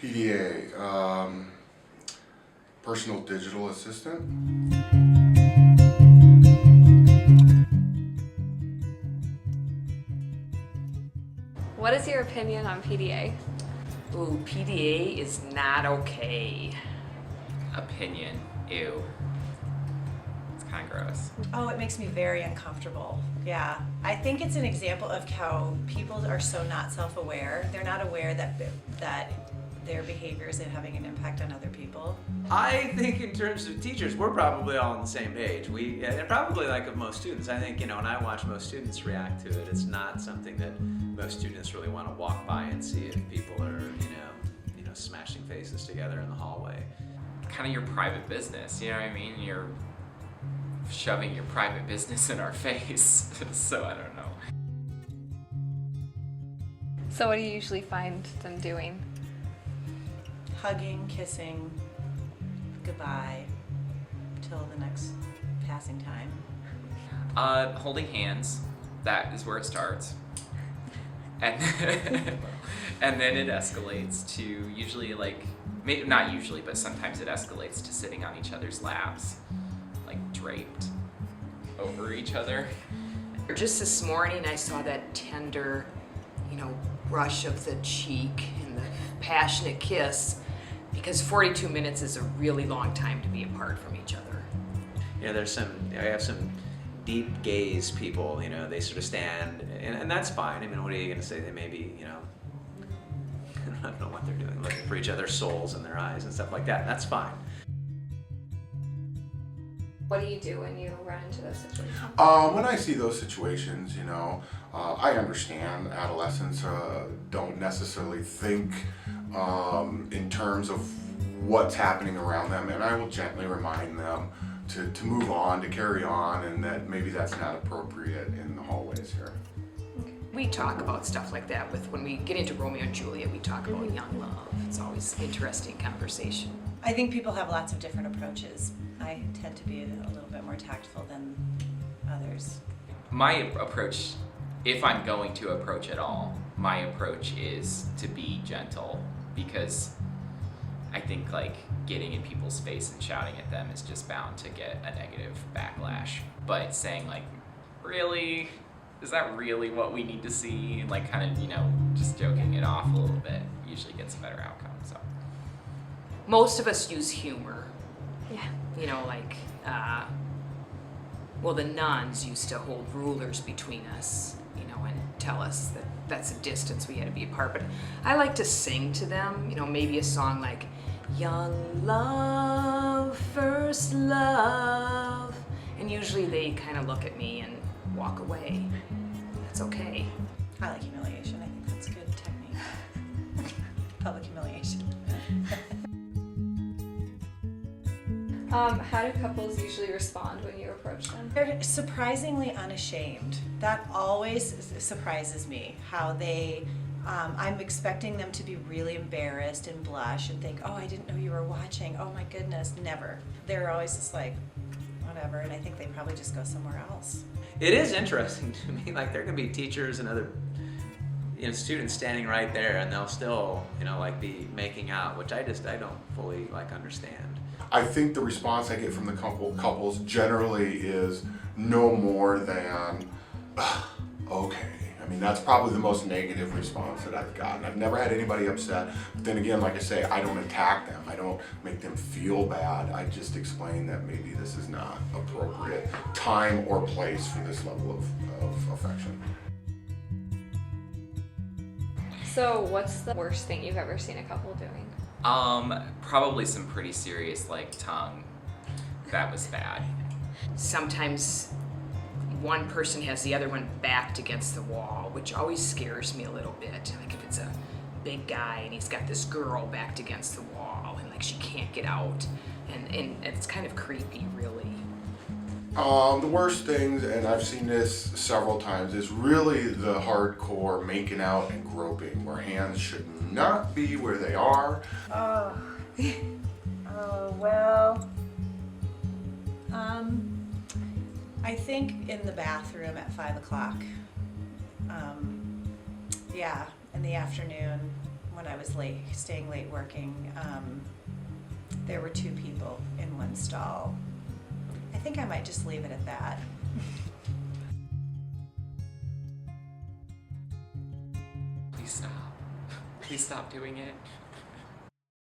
PDA, personal digital assistant. What is your opinion on PDA? Ooh, PDA is not okay. Opinion, ew. It's kind of gross. Oh, it makes me very uncomfortable. Yeah. I think it's an example of how people are so not self-aware. They're not aware that their behaviors are having an impact on other people. I think in terms of teachers, we're probably all on the same page. And probably like of most students. I think, when I watch most students react to it, it's not something that most students really want to walk by and see if people are, smashing faces together in the hallway. Kind of your private business, you know what I mean? You're shoving your private business in our face, so I don't know. So what do you usually find them doing? Hugging, kissing, goodbye, till the next passing time. Holding hands, that is where it starts. And and then it escalates to usually not usually, but sometimes it escalates to sitting on each other's laps, like draped over each other. Just this morning I saw that tender, brush of the cheek and the passionate kiss, because 42 minutes is a really long time to be apart from each other. I have some deep gaze people, they sort of stand, and that's fine. I mean, what are you going to say? They may be, I don't know what they're doing, looking for each other's souls in their eyes and stuff like that. That's fine. What do you do when you run into those situations? When I see those situations, I understand adolescents don't necessarily think in terms of what's happening around them, and I will gently remind them to move on, to carry on, and that maybe that's not appropriate in the hallways here. We talk about stuff like that when we get into Romeo and Juliet, we talk about young love. It's always interesting conversation. I think people have lots of different approaches. I tend to be a little bit more tactful than others. My approach, if I'm going to approach at all, my approach is to be gentle, because I think getting in people's face and shouting at them is just bound to get a negative backlash. But saying really? Is that really what we need to see? Just joking it off a little bit usually gets a better outcome, so. Most of us use humor. Yeah. The nuns used to hold rulers between us, and tell us that that's a distance we had to be apart. But I like to sing to them, maybe a song like Young Love, First Love. And usually they kind of look at me and walk away. That's okay. I like humiliation. I think that's good technique. Public humiliation. How do couples usually respond when you approach them? They're surprisingly unashamed. That always surprises me, how I'm expecting them to be really embarrassed and blush and think, oh, I didn't know you were watching. Oh my goodness, never. They're always just whatever, and I think they probably just go somewhere else. It is interesting to me, there can be teachers and other students standing right there, and they'll still, be making out, which I don't fully understand. I think the response I get from the couples generally is no more than, okay. I mean, that's probably the most negative response that I've gotten. I've never had anybody upset. But then again, like I say, I don't attack them. I don't make them feel bad. I just explain that maybe this is not appropriate time or place for this level of affection. So what's the worst thing you've ever seen a couple doing? Probably some pretty serious tongue. That was bad. Sometimes one person has the other one backed against the wall, which always scares me a little bit. If it's a big guy and he's got this girl backed against the wall and she can't get out, and it's kind of creepy, really. The worst things, and I've seen this several times, is really the hardcore making out and groping, where hands should not be where they are. I think in the bathroom at 5 o'clock. In the afternoon, when I was staying late working, there were 2 people in one stall. I think I might just leave it at that. Please stop. Please stop doing it.